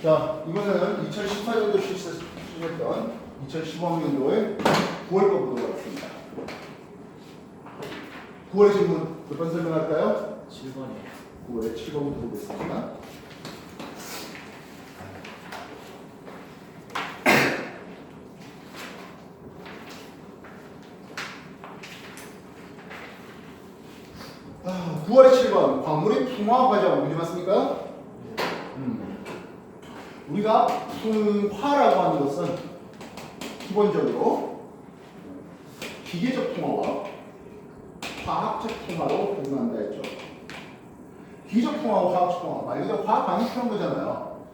자, 이번에는 2018년도 실시했던 2015학년도의 9월 거 보도록 하겠습니다. 9월의 질문 몇 번 설명할까요? 7번이요. 9월의 7번부터 보겠습니다. 아, 9월의 7번 광물의 풍화 과정 문제 맞습니까? 우리가 풍화라고 하는 것은 기본적으로 기계적 풍화와 화학적 풍화로 구분한다 했죠. 기계적 풍화와 화학적 풍화 말 그대로 화학 반응이 필요한 거잖아요.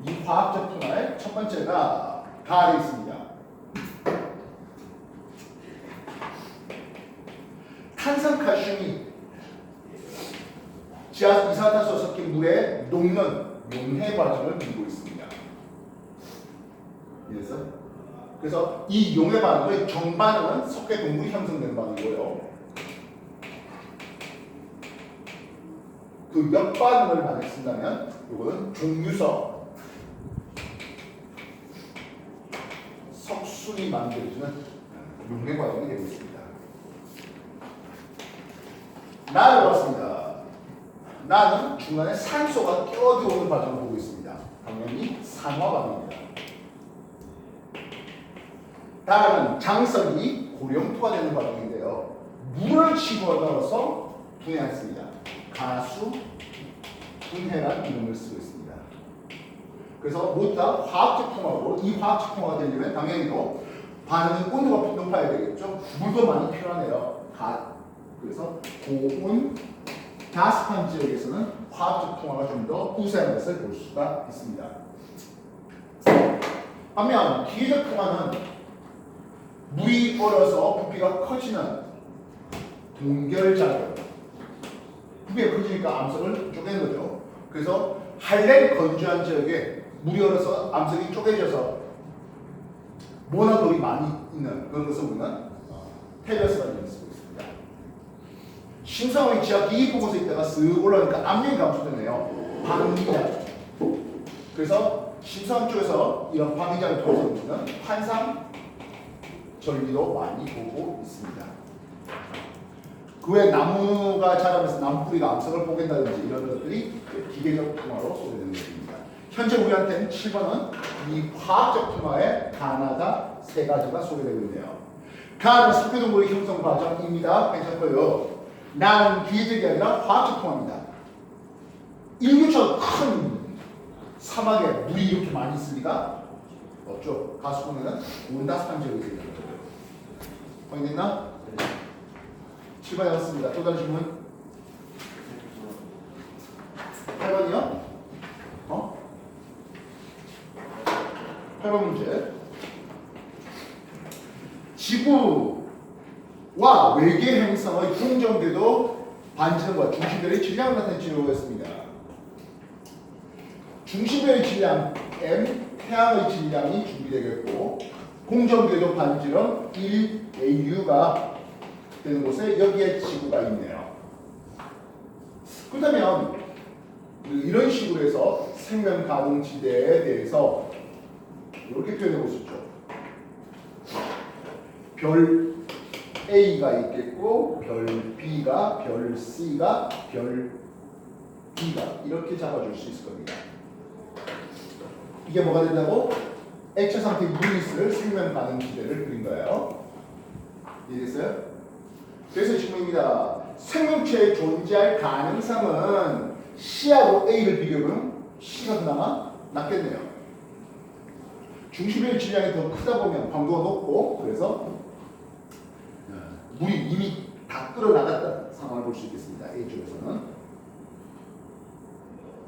이 화학적 풍화의 첫 번째가 가에 있습니다. 탄산칼슘이 지하 이산화탄소 섞인 물에 녹는 용해 과정을 빚고 있습니다. 그래서 이 용해 반응의 정반응은 석회 동물이 형성되는 반응이고요. 그 역반응을 만약 쓴다면 이거는 종유석 석순이 만들어지는 용해 과정이 되고 있습니다. 나를 봤습니다. 나는 중간에 산소가 끼어들어오는 과정을 보고 있습니다. 당연히 산화 반응입니다. 다음은 장석이 고령토가 되는 과정인데요. 물을 집어넣어서 분해했습니다. 가수 분해라는 이름을 쓰고 있습니다. 그래서 모두 다 화학적 풍화로 이 화학적 풍화가 되려면 당연히 또 반응이 온도가 높아야 되겠죠. 물도 많이 필요하네요. 그래서 고온 가스판 지역에서는 화학적 풍화가 좀 더 우세한 것을 볼 수가 있습니다. 반면 기계적 풍화는 물이 얼어서 부피가 커지는 동결작용. 부피가 커지니까 암석을 쪼개는 거죠. 그래서 한랭 건조한 지역에 물이 얼어서 암석이 쪼개져서 모나돌이 많이 있는 그런 것을 우리는 테러스라는 이름을 쓰고 있습니다. 신성의 지하 깊은 곳에 있다가 쓱 올라오니까 압력이 감소되네요. 방위장. 그래서 신성 쪽에서 이런 방위장을 통해서 우리는 환상 전기도 많이 보고 있습니다. 그 외 나무가 자라면서 나무뿌리가 암석을 뽀갠다든지 이런 것들이 기계적 풍화로 소개되는 것입니다. 현재 우리한테는 7번은 이 화학적 풍화의 가나다 세 가지가 소개되고 있네요. 가는 석회동물의 형성 과정입니다. 괜찮고요. 나는 기계적이 아니라 화학적 풍화입니다. 인류처럼 큰 사막에 물이 이렇게 많이 있습니까? 없죠. 가수분해는 온다스판 지역에 있는 거예요. 확인됐나? 7번 해봤습니다. 또 다른 질문? 8번이요? 8번 문제. 지구와 외계 행성의 공정궤도 반지름과 중심별의 질량을 나타낸 지로였습니다. 중심별의 질량 M, 태양의 질량이 준비되겠고 공정궤도 반지름 1AU가 되는 곳에 여기에 지구가 있네요. 그렇다면 이런 식으로 해서 생명 가능 지대에 대해서 이렇게 표현해 볼 수 있죠. 별 A가 있겠고 별 B가 별 C가 별 D가 이렇게 잡아줄 수 있을 겁니다. 이게 뭐가 된다고? 액체 상태의 물이 있을 생명 가능 지대를 그린 거예요. 이해됐어요? 그래서 질문입니다. 생명체의 존재할 가능성은 C하고 A를 비교하면 C가 그나마 낫겠네요. 중심의 질량이 더 크다 보면 광도가 높고 그래서 물이 이미 다 끌어나갔다는 상황을 볼 수 있겠습니다. A 쪽에서는.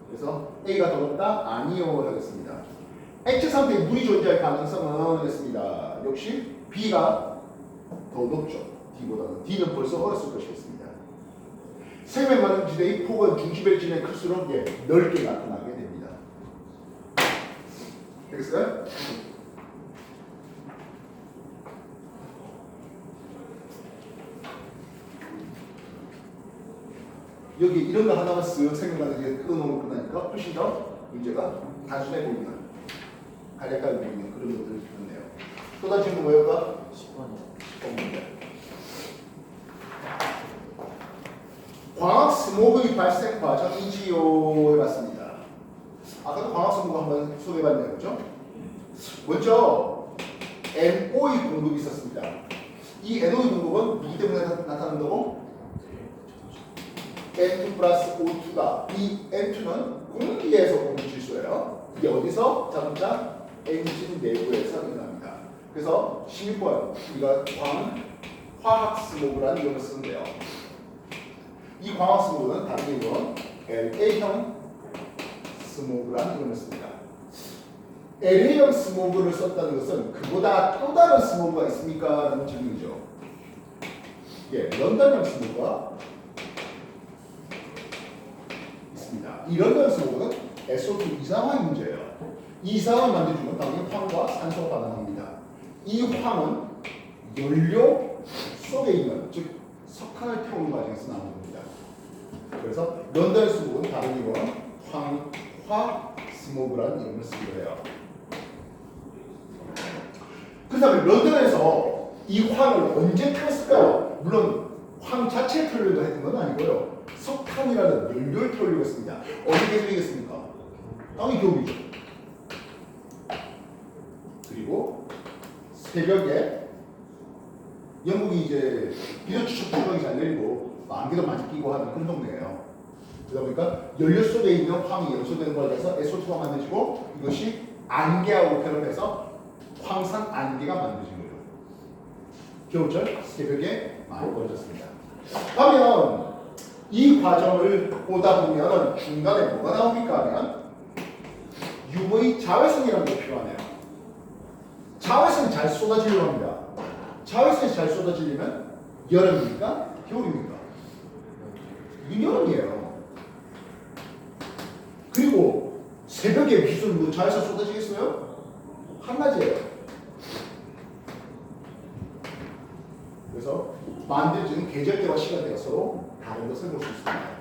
그래서 A가 더 높다? 아니요 하겠습니다. 액체 상태에 물이 존재할 가능성은 했습니다. 역시 B가 더 높죠. D보다는. D는 벌써 얼었을 것이겠습니다. 생명 가능 지대의 폭은 중심의 질량이 클수록 넓게 나타나게 됩니다. 되겠어요? 여기 이런 거 하나만 쓱 생명 가능 지대 끊어놓으면 끝나니까 훨씬 더 문제가 단순해 보이는 간략하게 보이는 그런 것들을 있네요. 또 다른 질문 뭐였까? 10번 문제. 광학 스모그의 발생 과정이지요 해봤습니다. 아까도 광학 스모그 한번 소개해봤네요, 그죠? 먼저 NO의 공급이 있었습니다. 이 NO의 공급은 누구 때문에 나타난다고? N2 플러스 O2가 이 N2는 공기에서 오는 질소예요. 이게 어디서? 자동차 엔진 내부에서 일어납니다. 그래서 16번 우리가 화학 스모그라는 이름을 쓰는데요. 이 광학 스모그는 다른 이름은 LA형 스모그라는 이름을 씁니다. LA형 스모그를 썼다는 것은 그보다 또 다른 스모그가 있습니까? 라는 질문이죠. 예, 런던형 스모그가 있습니다. 이 런던 스모그는 SO2 이상화의 문제예요. 이상을 만들어주면 당연히 황과 산소가 반응합니다. 이 황은 연료 속에 있는, 즉 석탄을 태우는 과정에서 나오는 겁니다. 그래서 런던 스모그는 다른 이름은 황화 스모그라는 이름을 쓰기도 해요. 그 다음에 런던에서 이 황을 언제 태웠을까요? 물론 황 자체를 태우려고 했던 건 아니고요. 석탄이라는 연료를 태우려고 했습니다. 어느 계절이겠습니까? 당연히 겨울이죠. 그리고 새벽에 영국이 이제 비료 추적 조각이 잘 내리고 안개도 많이 끼고 하는 그런 동네예요. 그러다 보니까 연료 속에 있는 황이 연소되는 걸 해서 SO2가 만들어지고 이것이 안개하고 결합해서 황산 안개가 만들어진 거예요. 겨울철 새벽에 많이 벌어졌습니다. 그러면 이 과정을 보다 보면 중간에 뭐가 나옵니까 하면 UV 자외선이라는 게 필요하네요. 자외선이 잘 쏟아지려고 합니다. 자외선이 잘 쏟아지려면 여름입니까? 겨울입니까? 이건 여름이에요. 그리고 새벽에 무슨 뭐 자외선 쏟아지겠어요? 한낮이에요. 그래서 만들어지는 계절대와 시간대가 서로 다른 것을 볼 수 있습니다.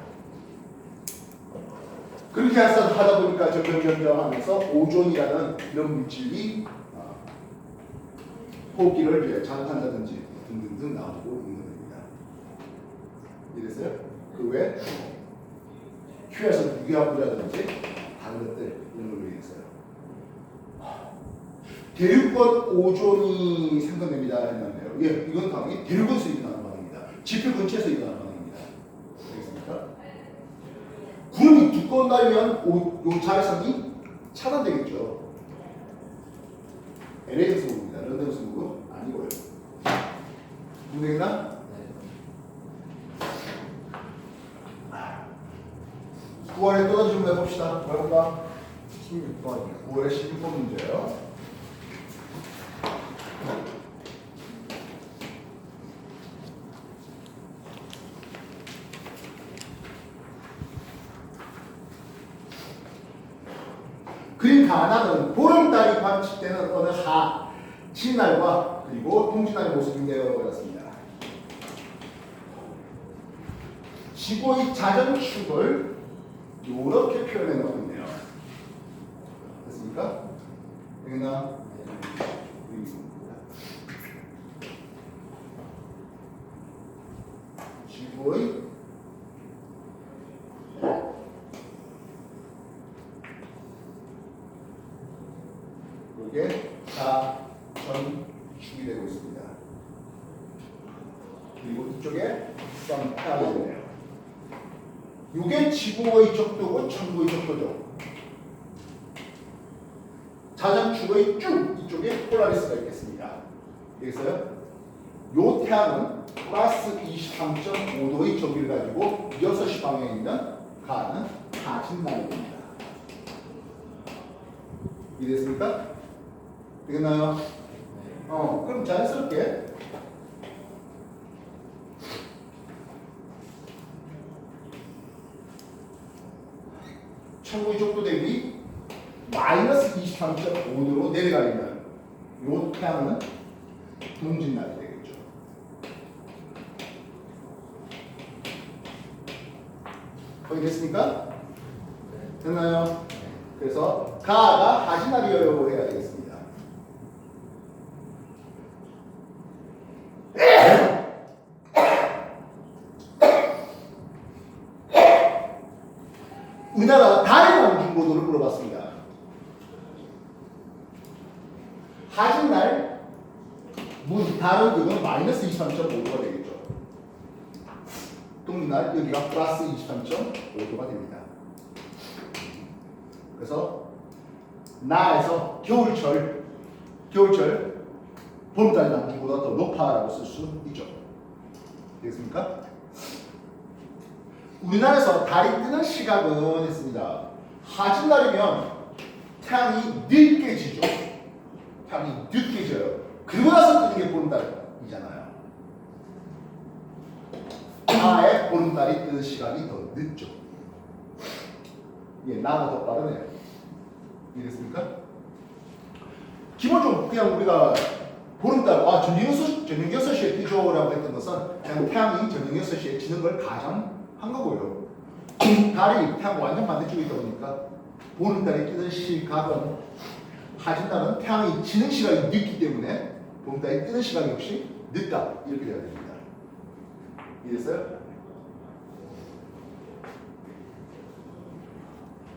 그렇게 하다 보니까 점점 하면서 오존이라는 이런 물질이 호흡기를 자극한다든지 등등등 나오고 있는 겁니다. 이래서요. 그 외에 휴에서 유기화물이라든지 다른 것들 이런 걸로 인해서요. 대륙권 오존이 생성됩니다 했는데요. 예, 이건 당연히 대륙권에서 일어나는 반응입니다. 지표 근처에서 일어나는 반응입니다. 알겠습니까? 구름이 두꺼운다면 요 자외선이 차단되겠죠. LA 스모그입니다. 런던 스모그 아니고요. 분명히나? 네. 9월에 또 다시 좀 해봅시다. 뭐 해볼까? 16번. 9월에 16번 문제예요. 그림 가나는 보름달이 관측되는 어느 진날과 그리고 동진날의 모습인데요. 그렇습니다. 지구의 자전축을 이렇게 표현해 놓았네요. 됐습니까? 여기나 지구의 이게 자전축이 되고 있습니다. 그리고 이쪽에 쌍따이네요. 이게 지구의 적도고 천구의 적도죠. 자전축의 쭉 이쪽에 폴라리스가 있겠습니다. 되겠어요? 요 태양은 플러스 23.5도의 전기를 가지고 6시 방향에 있는 가는 하진날입니다. 이해됐습니까? 되겠나요? 그럼 자연스럽게 천구의 적도 대비 마이너스 23.5도로 내려가려면 요 태양은 동진날이 되겠죠. 거의 됐습니까? 됐나요? 그래서 가가 하진날이요 해야 되겠습니다. 우리나라 달의 남중고도를 물어봤습니다. 하진날 달은 이거는 마이너스 23.5도가 되겠죠. 동날 여기가 플러스 23.5도가 됩니다. 그래서 나에서 겨울철 봄달 남중보다 더 높아라고 쓸 수 있죠. 되겠습니까? 우리나라에서 달이 뜨는 시각은 했습니다. 하진날이면 태양이 늦게 지죠. 태양이 늦게 져요. 그러고 나서 뜨는 게 보름달이잖아요. 나의 보름달이 뜨는 시간이 더 늦죠. 예, 나가 더 빠르네요. 이해됐습니까? 기본적으로 그냥 우리가 보름달, 저녁 6시에 뜨죠라고 했던 것은 그냥 태양이 저녁 6시에 지는 걸 가정한 거고요. 달이 태양 완전 반대쪽에 있다 보니까 보름달이 뜨는 시각은 하진달은 태양이 지는 시간이 늦기 때문에 보름달이 뜨는 시간이 역시 늦다. 이렇게 돼야 됩니다. 이해됐어요?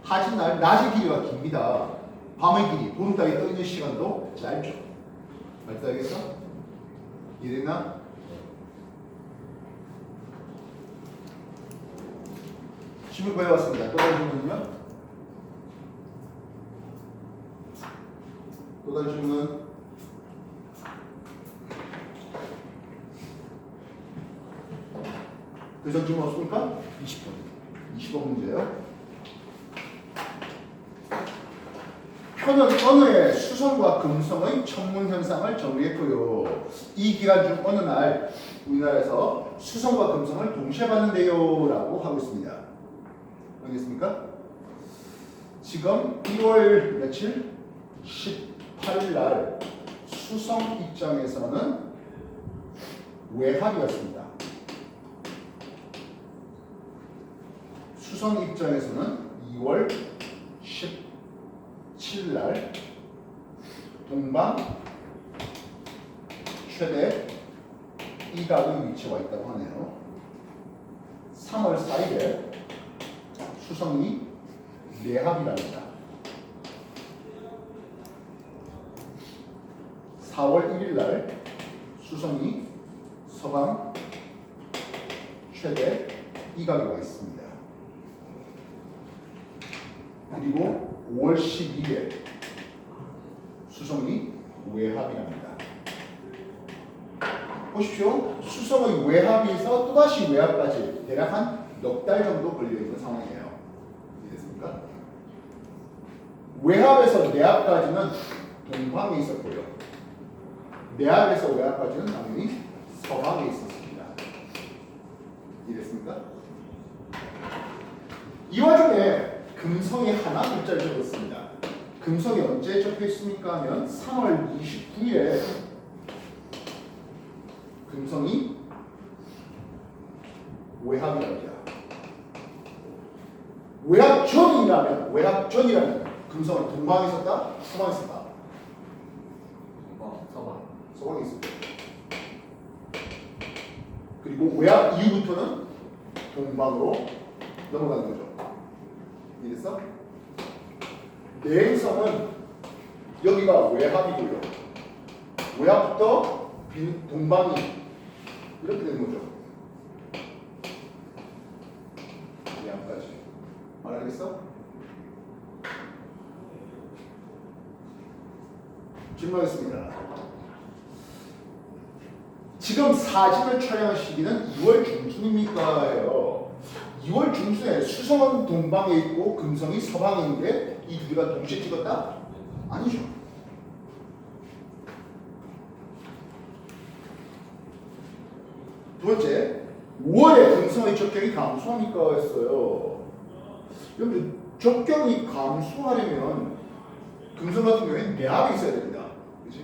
하진날 낮의 길이가 깁니다. 밤의 길이, 보름달이 떠 있는 시간도 짧죠. 알겠어? 이해됐나? 질문 구해왔습니다. 또 다른 질문은요? 또 다른 질문? 그 이상 질문 없습니까? 20번. 20번 문제예요. 표는 언어의 수성과 금성의 천문 현상을 정리했고요. 이 기간 중 어느 날 우리나라에서 수성과 금성을 동시에 봤는데요 라고 하고 있습니다. 알겠습니까? 지금 1월 며칠? 18일 날 수성 입장에서는 외합이었습니다. 수성 입장에서는 2월 17일 날 동방 최대 이각의 위치에 있다고 하네요. 3월 4일에 수성이 내합이랍니다. 4월 1일 날 수성이 서방 최대 이각에 와 있습니다. 그리고 5월 12일에 수성이 외합이랍니다. 보십시오. 수성의 외합에서 또다시 외합까지 대략 한 넉 달 정도 걸려있는 상황이에요. 이해됐습니까? 외합에서 내합까지는 동방에 있었고요. 내합에서 외합까지는 당연히 서방에 있었습니다. 이해됐습니까? 이 와중에 금성이 하나 글자를 적었습니다. 금성이 언제 적혀 있습니까? 하면 3월 29일에 금성이 외합이랍니다. 외합전이라면 금성은 동방에 있었다? 서방에 있었다? 서방에 있었다. 그리고 외합 이후부터는 동방으로 넘어가는 거죠. 이해됐어? 내행성은 여기가 외합이고요. 외합부터 동방이 이렇게 되는 거죠. 양까지. 알겠어? 질문하겠습니다. 지금 사진을 촬영한 시기는 2월 중순입니까요? 2월 중순에 수성은 동방에 있고 금성이 서방에 있는데 이 두 개가 동시에 찍었다? 아니죠. 두 번째, 5월에 금성의 적경이 감소하니까 했어요. 여러분, 적경이 감소하려면 금성 같은 경우에는 내합이 있어야 됩니다. 그치?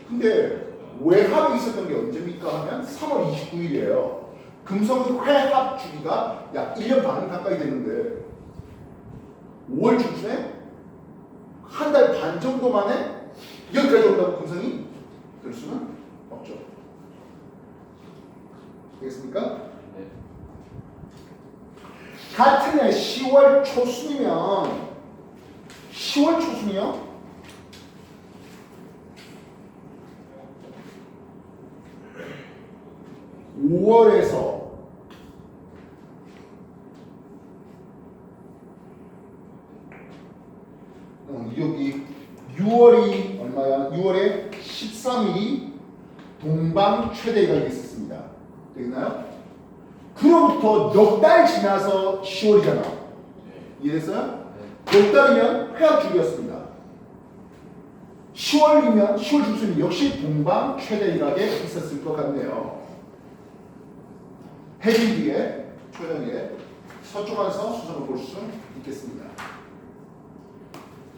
근데 외합이 있었던 게 언제입니까? 하면 3월 29일이에요. 금성의 회합 주기가 약 1년 반 가까이 됐는데 5월 중순에 반 정도 만에 여기까지 온다고 금성이 될 수는 없죠. 되겠습니까? 네. 같은 해 10월 초순이면 10월 초순이요? (5월에서) 여기 6월이 얼마야? 6월에 13일이 동방 최대 일각이 있었습니다. 되겠나요? 그로부터 몇 달 지나서 10월이잖아. 이해됐어요? 몇 달이면 회합주기였습니다. 10월이면 10월 중순이 역시 동방 최대 일각에 있었을 것 같네요. 해질 뒤에 초연에 서쪽에서 수성을 볼 수 있겠습니다.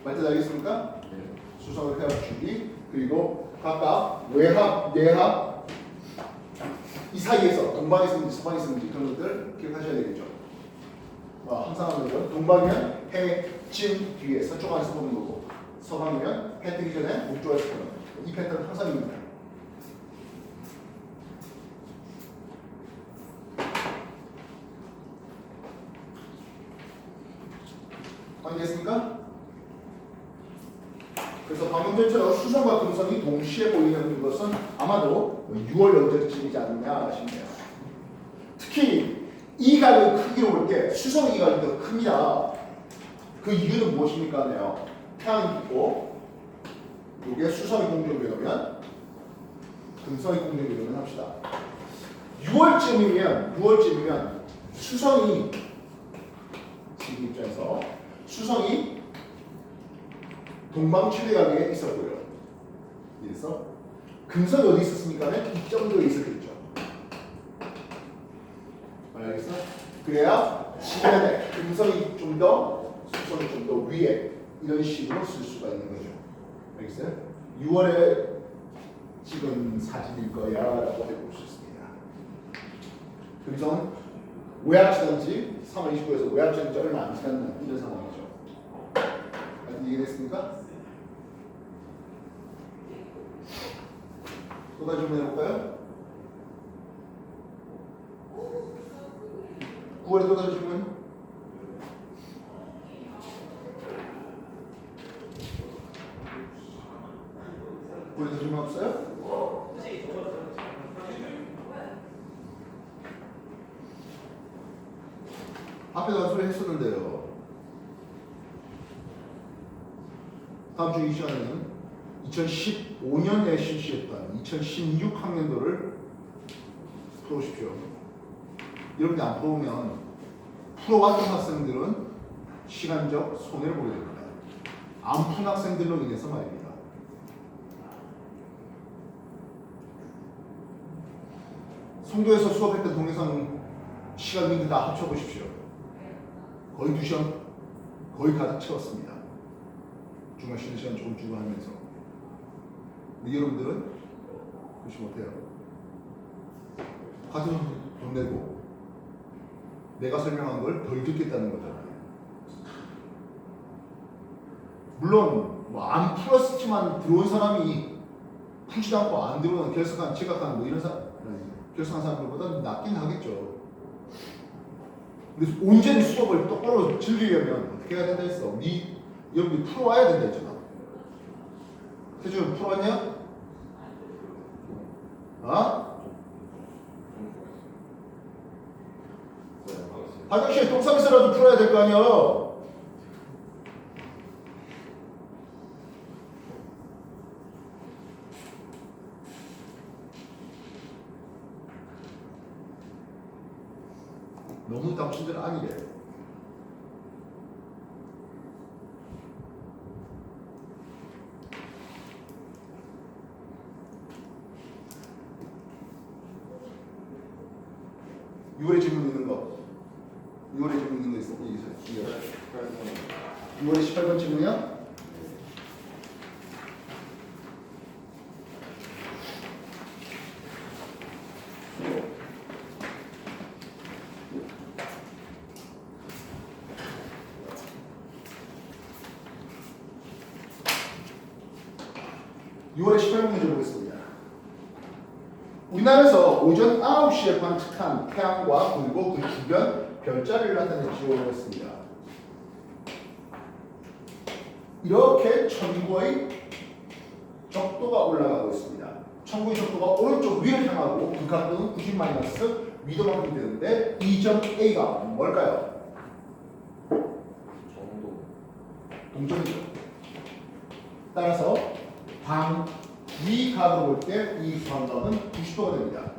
말뜻 알겠습니까? 네. 수성을 회합주기 그리고 각각 외합, 내합 이 사이에서 동방에 있는지 서방에 있는지 그런 것들 기억하셔야 되겠죠. 항상 하는 건 동방이면 해 진 뒤에 서쪽 안에서 보는 거고 서방이면 해 뜨기 전에 북쪽에서 보는 거. 이 패턴은 항상 있습니다. 알겠습니까? 그래서 방금 전처럼 수성과 금성이 동시에 보이는 것은 아마도 6월 연전쯤이지 않느냐 싶네요. 특히 이 각의 크기로 볼 때 수성 이 각이 더 큽니다. 그 이유는 무엇입니까? 네요. 태양이 있고 이게 수성이 공정궤도면 금성이 공정궤도면 합시다. 6월쯤이면 수성이 지금 입장에서 수성이 동방 최대각에 있었고요. 그래서 금성이 어디 있었습니까? 이 정도에 있었겠죠. 알겠어? 그래야 시간에 금성이 좀 더 수성이 좀 더 위에 이런 식으로 쓸 수가 있는 거죠. 알겠어요? 6월에 찍은 사진일 거야 라고 해볼 수 있습니다. 금성 외합치든지 3월 29일에서 외합치든지 얼마 안 지났는 이런 상황이죠. 이해됐습니까? 또 다시 한번 해볼까요? 9월에 또 다시 질문. 9월에 질문 없어요? 앞에도 한 소리 했었는데요. 다음 주 이 시간에는 2015년에 실시했던 2016 학년도를 풀어보십시오. 이렇게 안 풀어오면 풀어왔던 학생들은 시간적 손해를 보게 됩니다. 안 푼 학생들로 인해서 말입니다. 송도에서 수업했던 동영상 시간들 다 합쳐보십시오. 거의 2시간 거의 가득 채웠습니다. 중간 쉬는 시간 조금 주고 하면서. 근데 여러분들은 그렇지 못해요. 같은 돈 내고 내가 설명한 걸 덜 듣겠다는 거잖아요. 물론 뭐 안 풀었지만 들어온 사람이 풀지도 않고 안 들어오는 결석한, 지각한 뭐 이런 사람, 결석한 사람들보다 낫긴 하겠죠. 근데 온전히 수업을 똑바로 즐기려면 어떻게 해야 된다 했어? 여러분이 풀어와야 된다 했잖아. 태준 풀어왔냐? 화장실에 똥 싸면서라도 풀어야 될 거 아니야. 너무 당신들 아니래. (6월에) 질문 있는 거. 6월에 질문 있는 거 있어? 6월에 18번 질문이야? 6월에 18번 문제 보겠습니다. 우리나라에서 오전 9시에 관측한 태양과 그리고 그 주변 별자리를 나타낸 지역을 했습니다. 이렇게 천구의 적도가 올라가고 있습니다. 천구의 적도가 오른쪽 위를 향하고 그 각도는 90 마이너스 미도만큼 되는데 이 점 A가 뭘까요? 동점이죠. 따라서 위각으로 볼 때 이 방각은 90도가 됩니다.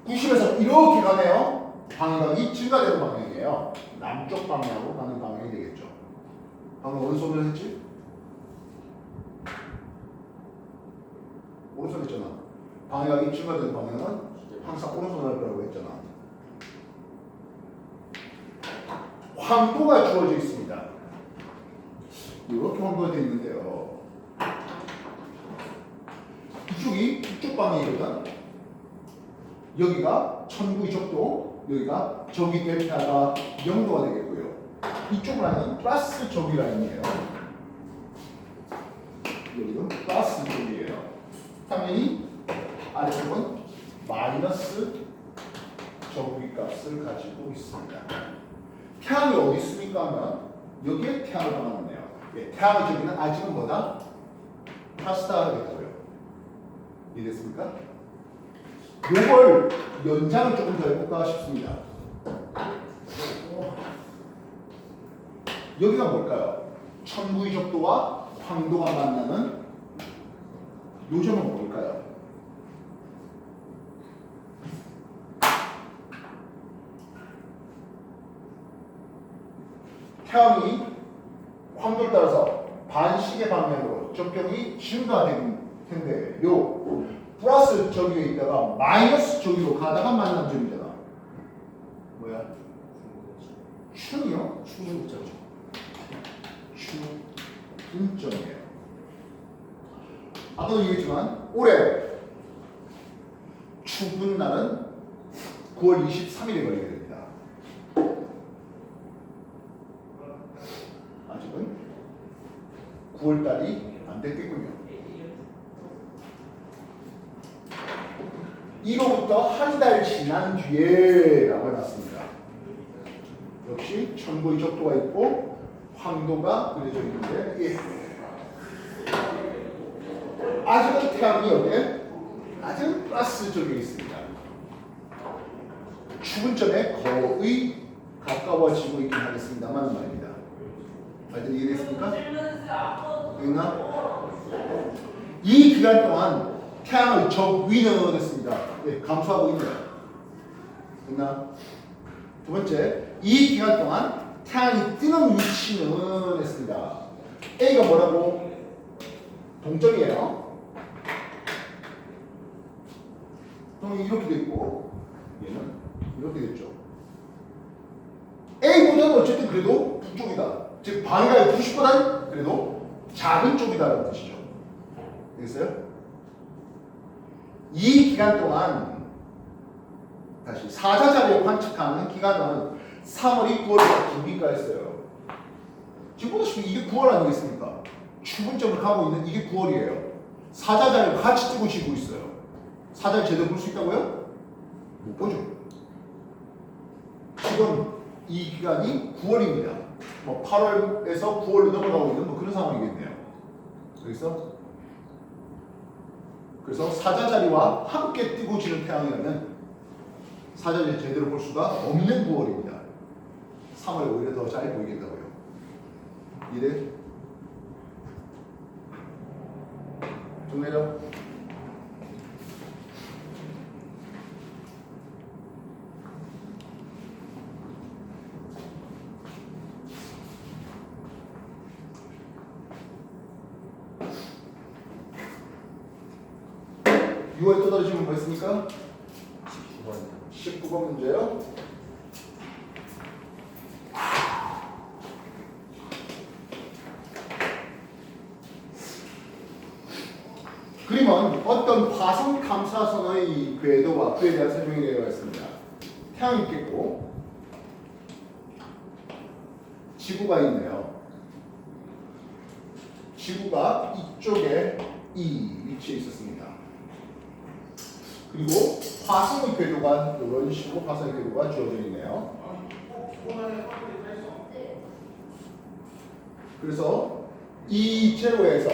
90에서 이렇게 가네요. 방각이 증가되는 방향이에요. 남쪽 방향으로 가는 방향이 되겠죠. 방금 어느 소리를 했지? 오른손 했잖아. 방향이 증가되는 방향은 항상 오른손을 할 거라고 했잖아. 황도가 주어져 있습니다. 이렇게 황도가 되어 있는데요. 이쪽이 북쪽 방향이거든. 여기가 천구의 적도, 여기가 적이 델타가 0도가 되겠고요. 이쪽 라인은 플러스 적이 라인이에요. 여기는 플러스 적이에요. 당연히 아래쪽은 마이너스 적의 값을 가지고 있습니다. 태양이 어디 있습니까 하면 여기에 태양을 담아놨네요. 예, 태양의 저기는 아직은 뭐다? 파스타가 되고요. 이해됐습니까? 요걸 연장을 조금 더 해볼까 싶습니다. 여기가 뭘까요? 천구의 적도와 황도가 만나는 요 점은 뭘까요? 태양이 황도를 따라서 반시계 방향으로 적경이 증가될 텐데 요 플러스 저기에 있다가 마이너스 저기로 가다가 만난 점이잖아. 뭐야? 충이요? 충분점이에요. 아까도 얘기했지만 올해 추분 날은 9월 23일에 걸리게 됩니다. 아직은 9월달이 안 됐겠군요. 1호부터 한 달 지난 뒤에 라고 해놨습니다. 역시 천구의 적도가 있고 황도가 그려져 있는데 예. 아직은 태양이 어때? 아직은 플러스 쪽에 있습니다. 추분점에 거의 가까워지고 있긴 하겠습니다만 말입니다. 말들 이해됐습니까? 됐나? 이 기간 동안 태양의 적 위는 했습니다. 네, 감소하고 있네요. 됐나? 두 번째, 이 기간 동안 태양이 뜨는 위치는 했습니다. A가 뭐라고? 동점이에요. 그럼 이렇게 됐고 얘는 이렇게 됐죠. A보다는 어쨌든 그래도 북쪽이다. 즉 방향이 90보다는 그래도 작은 쪽이다라는 뜻이죠. 되겠어요? 이 기간 동안 다시 사자자리에 관측하는 기간은 3월이 9월보다 깁니까 했어요. 지금 보다시피 이게 9월 아니겠습니까? 추분점을 가고 있는 이게 9월이에요. 사자자리를 같이 뜨고 지고 있어요. 사자를 제대로 볼 수 있다고요? 못 보죠. 지금 이 기간이 9월입니다. 뭐 8월에서 9월로 넘어가고 있는 뭐 그런 상황이겠네요. 여기서 그래서 사자자리와 함께 뜨고 지는 태양이라면 사자자리 제대로 볼 수가 없는 9월입니다. 3월 오히려 더 잘 보이겠다고요. 이래 좀 내려. (6월) 또 다른 질문 뭐 있습니까? 19번 문제요. 그림은 어떤 화성 탐사선의 궤도와 그에 대한 설명이 되어 있습니다. 태양이 있겠고 지구가 있네요. 지구가 이쪽에 이 위치에 있었습니다. 그리고 화성의 궤도가 이런 식으로 화성의 궤도가 주어져 있네요. 그래서 이 제로에서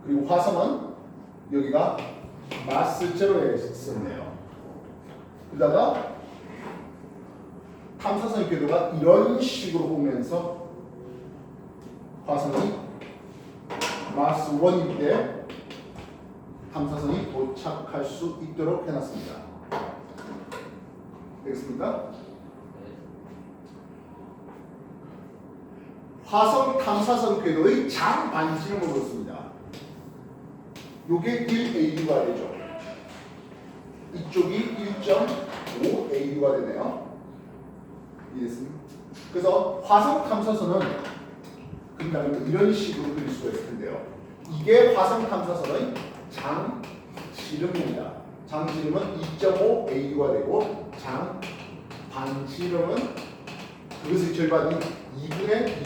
그리고 화성은 여기가 마스 제로에 있었네요. 그러다가 탐사선의 궤도가 이런 식으로 오면서 화성이 마스 1일 때 탐사선이 도착할 수 있도록 해놨습니다. 되겠습니까? 화성 탐사선 궤도의 장 반지름을 물었습니다. 요게 1AU가 되죠. 이쪽이 1.5AU가 되네요. 이해됐습니까? 그래서 화성 탐사선은 그린다면 이런 식으로 그릴 수가 있을 텐데요. 이게 화성 탐사선의 장지름입니다. 장지름은 2.5AU가 되고 장 반지름은 그것의 절반인 2분의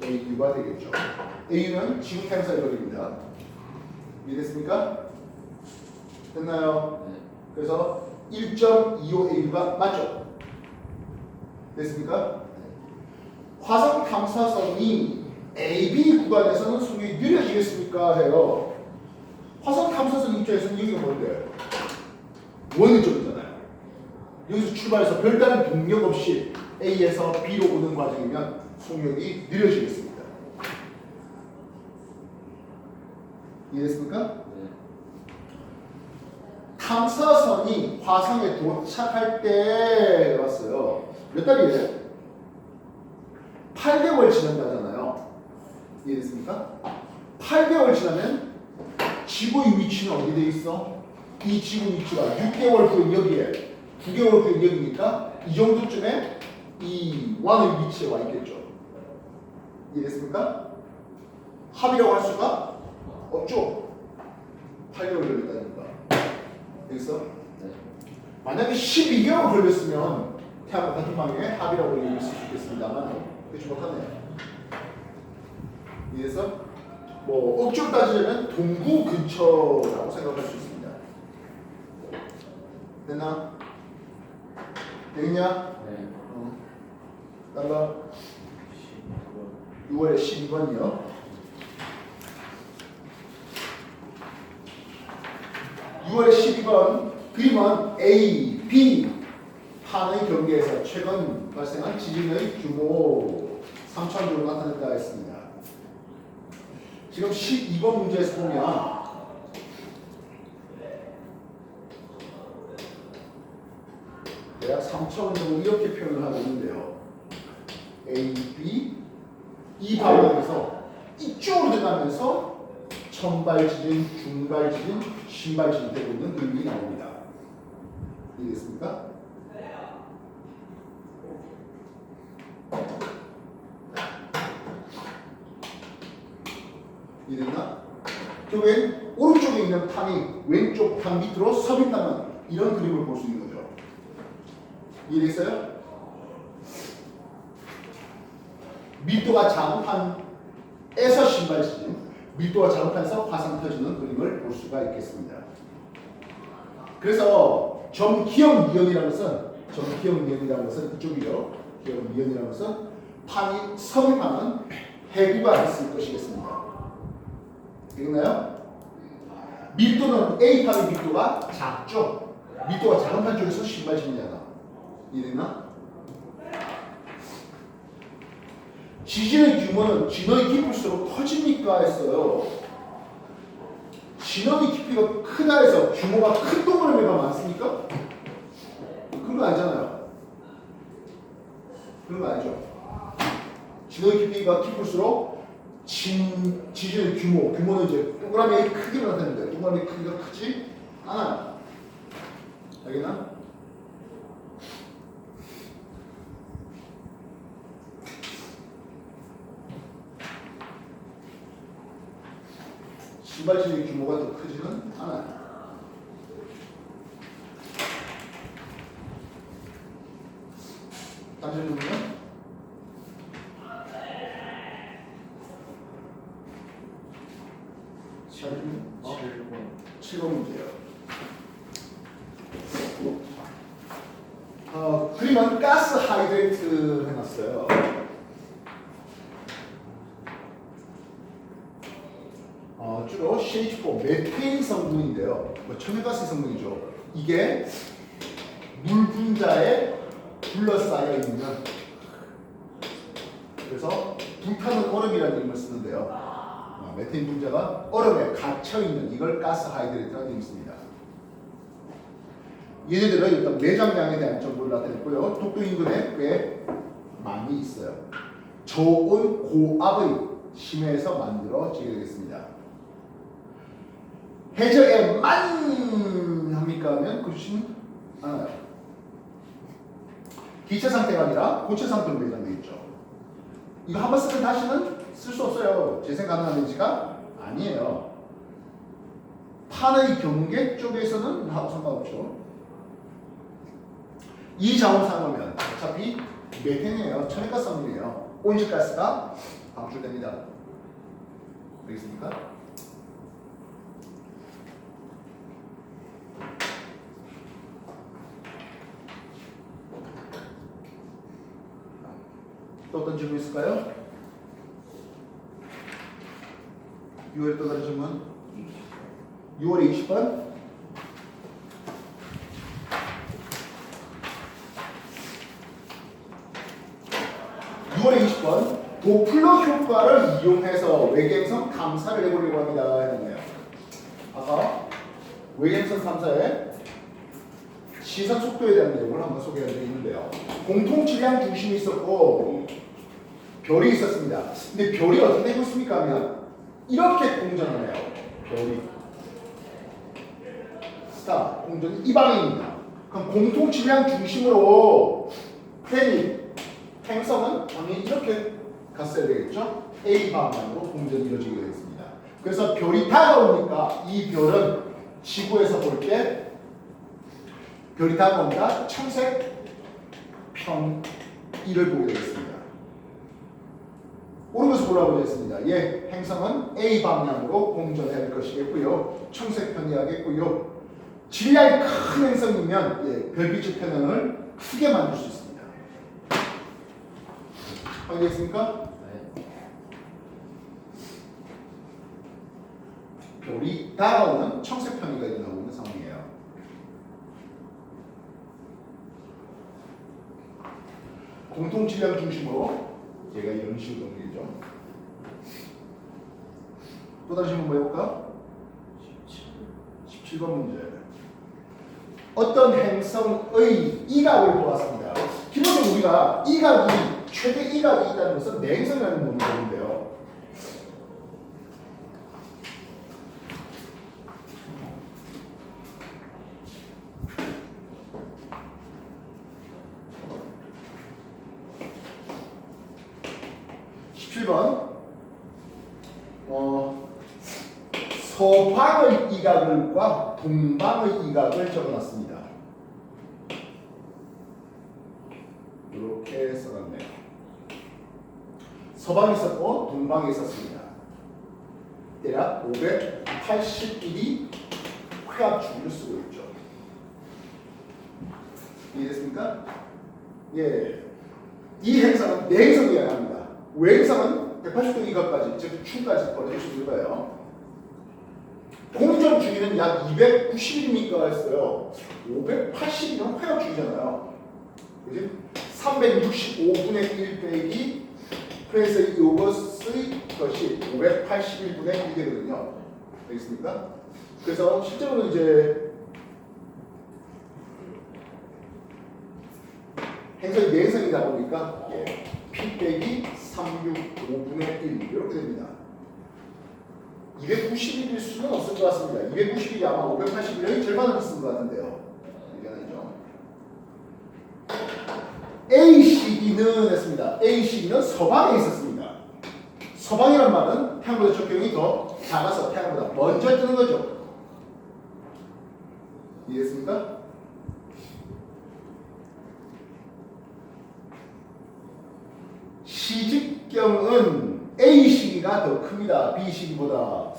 2.5AU가 되겠죠. AU는 지구 탱사의 거리입니다. 이해됐습니까? 됐나요? 그래서 1.25AU가 맞죠? 됐습니까? 화성 탐사선이 AB 구간에서는 속력이 느려지겠습니까? 해요. 화성 탐사선 입장에서는 여기가 뭔데? 원의 쪽이잖아요. 여기서 출발해서 별다른 동력 없이 A에서 B로 오는 과정이면 속력이 느려지겠습니다. 이해됐습니까? 네. 탐사선이 화성에 도착할 때 왔어요. 몇 달이래? 8개월 지난다잖아요. 이해됐습니까? 8개월 지나면 지구의 위치는 어디 돼 있어? 이 지구 위치가 6개월 후에 여기에 9개월 후에 여기니까 이 정도쯤에 이 왕의 위치에 와 있겠죠. 이해됐습니까? 합이라고 할 수가 없죠. 8개월 걸렸다니까. 되겠어? 네. 만약에 12개월 걸렸으면 태양과 같은 방에 합이라고 얘기할 수 있겠습니다만 그게 정확하네요. 이래서 뭐 억지로 따지자면 동구 근처라고 생각할 수 있습니다. 됐나? 되겠냐? 네. 다음가 6월에 12번이요. 6월에 12번 그림은 A, B 판의 경계에서 최근 발생한 지진의 규모 3천 정도 나타냈다 했습니다. 지금 12번 문제에서 보면 대략 3천 정도 이렇게 표현을 하고 있는데요. A, B 이 방향에서 이쪽으로 들어가면서 천발 지진, 중발 지진, 신발 지진 되고 있는 그림이 나옵니다. 이해됐습니까? 이해됐나? 그 오른쪽에 있는 판이 왼쪽 판 밑으로 섭입하는 이런 그림을 볼 수 있는 거죠. 이해됐어요? 밀도가 작은 판에서 신발 지진, 밀도가 작은 판에서 화산 터지는 그림을 볼 수가 있겠습니다. 그래서 점기형이온이라는 것은 이쪽이요. 기형이온이라는 것은 판이 섭입하는 해구가 있을 것이겠습니다. 되겠나요? 밀도는 A판의 밀도가 작죠. 밀도가 작은 판 쪽에서 신발 지진이잖아. 이해됐나? 지진의 규모는 진원이 깊을수록 커집니까? 했어요. 진원의 깊이가 크다 해서 규모가 큰 동그라미가 많습니까? 그런 거 아니잖아요. 그런 거 아니죠. 진원의 깊이가 깊을수록 지진의 규모는 이제 동그라미의 크기로 나타내는데 동그라미의 크기가 크지 않아요. 알겠나? 신발지의 규모가 더 크지는 않아요. 다시 보면 7번 문제예요. 그림은 가스 하이드레이트 해놨어요. 주로 CH4 메테인 성분인데요. 천연가스 성분이죠. 이게 물 분자에 둘러싸여 있는, 그래서 불타는 얼음이라는 이름을 쓰는데요. 메테인 분자가 얼음에 갇혀 있는 이걸 가스 하이드레이트라는 이름을 씁니다. 얘네들은 일단 내장량에 대한 정보를 나타냈고요. 독도 인근에 꽤 많이 있어요. 저온 고압의 심해에서 만들어지게 되겠습니다. 해저에만 합니까 하면 그렇지는 않아요. 기체 상태가 아니라 고체 상태로 매장되어 있죠. 이거 한번 쓰면 다시는 쓸 수 없어요. 재생 가능한 에너지가 아니에요. 판의 경계 쪽에서는 하고 상관없죠. 이 자원 사용하면 어차피 메탄이에요. 천연가스 성분이에요. 온실가스가 방출됩니다. 알겠습니까? 또 어떤 질문 있을까요? 6월에 또 다른 질문? 6월에 20번? 도플러 효과를 이용해서 외계행성 탐사를 해보려고 합니다. 했네요. 아까 외계행성 탐사의 시선 속도에 대한 내용을 한번 소개해 드리는데요. 공통 질량 중심이 있었고 별이 있었습니다. 근데 별이 어떻게 되고 있습니까 하면 이렇게 공전을 해요. 별이 스타 공전이 이 방향입니다. 그럼 공통 질량 중심으로 행성은 당연히 이렇게 갔어야 되겠죠? A 방향으로 공전이 이루어지게 되겠습니다. 그래서 별이 다가오니까 이 별은 지구에서 볼 때 별이 다가온다 청색 편이를 보게 되겠습니다. 오른쪽에서 골라보겠습니다. 예, 행성은 A 방향으로 공전해야 할 것이겠고요. 청색 편이야겠고요. 질량이 큰 행성이면 예, 별빛의 편향을 크게 만들 수 있습니다. 알겠습니까? 별이 다가오는 청색 편이가 일어나고 있는 상황이에요. 공통 질량 중심으로 얘가 이런 식으로 넘기죠. 또 다시 한번 해볼까? 17번 문제. 어떤 행성의 이각을 보았습니다. 기본적으로 우리가 이각이 최대 이각이 있다는 것은 내행성이라는 놈이 되는데요. 서방의 이각과 동방의 이각을 적어놨습니다. 이렇게 써놨네요. 서방이 있었고 동방이 있었습니다. 대략 581이 회합 주기를 쓰고 있죠. 이해됐습니까? 예. 이 행성은 내행성이어야 합니다. 외행성은 180도 이각까지, 즉 축까지 벌어질 수 있는 거예요. 공전 주기는 약 291미가 했어요. 580이면 회합 주기잖아요. 그지? 365분의 1 빼기 그래서 이것의 것이 581분의 1되거든요. 알겠습니까? 그래서 실제로는 이제 행성이 내행성이다 보니까 P 빼기 365분의 1 이렇게 됩니다. 291일 수는 없을 것 같습니다. 291이 아마 581의 절반을 쓴 것 같은데요. 이게 아니죠. ACD는 했습니다. ACD는 서방에 있었습니다. 서방이란 말은 태양보다 적경이 더 작아서 태양보다 먼저 뜨는 거죠. 이해했습니까? 시직경은 A 시기가 더 큽니다. B 시기보다.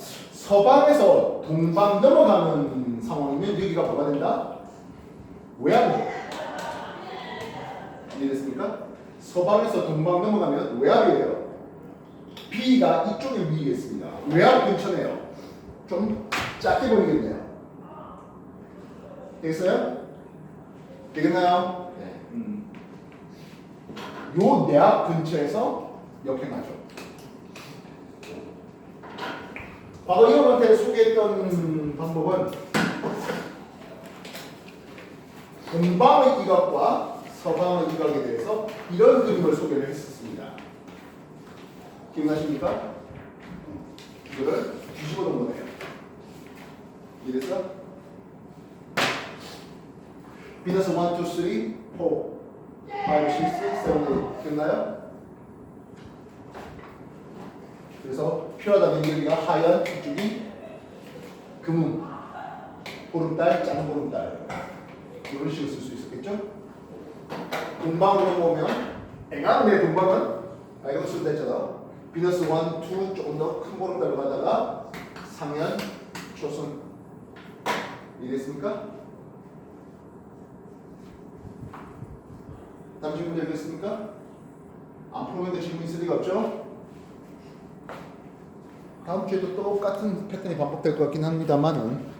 서방에서 동방 넘어가는 상황이면 여기가 뭐가 된다? 외압이죠. 이해됐습니까? 서방에서 동방 넘어가면 외압이에요. B가 이쪽에 위겠습니다. 외압 근처네요. 좀 작게 보이겠네요. 되겠어요? 되겠나요? 네. 요 내압 근처에서 역행하죠. 과거 여러분한테 소개했던 방법은 동방의 이각과 서방의 이각에 대해서 이런 그림을 소개를 했었습니다. 기억나십니까? 이거를 뒤집어 놓은 거네요. 이래서 비너스 1, 2, 3, 4, 5, 6, 7, 8 기억나요? 그래서 필요하다면 여기가 하얀, 이쪽이 금운, 보름달, 짠 보름달 이런 식으로 쓸 수 있었겠죠? 동방으로 보면 앵앙의 동방은 이거 쓴다 했잖아. 비너스 1, 2 조금 더 큰 보름달로 가다가 상현, 초승 이랬습니까? 다음 질문 되겠습니까? 안 풀면 질문 있을 리가 없죠? 다음 주에도 똑같은 패턴이 반복될 것 같긴 합니다만은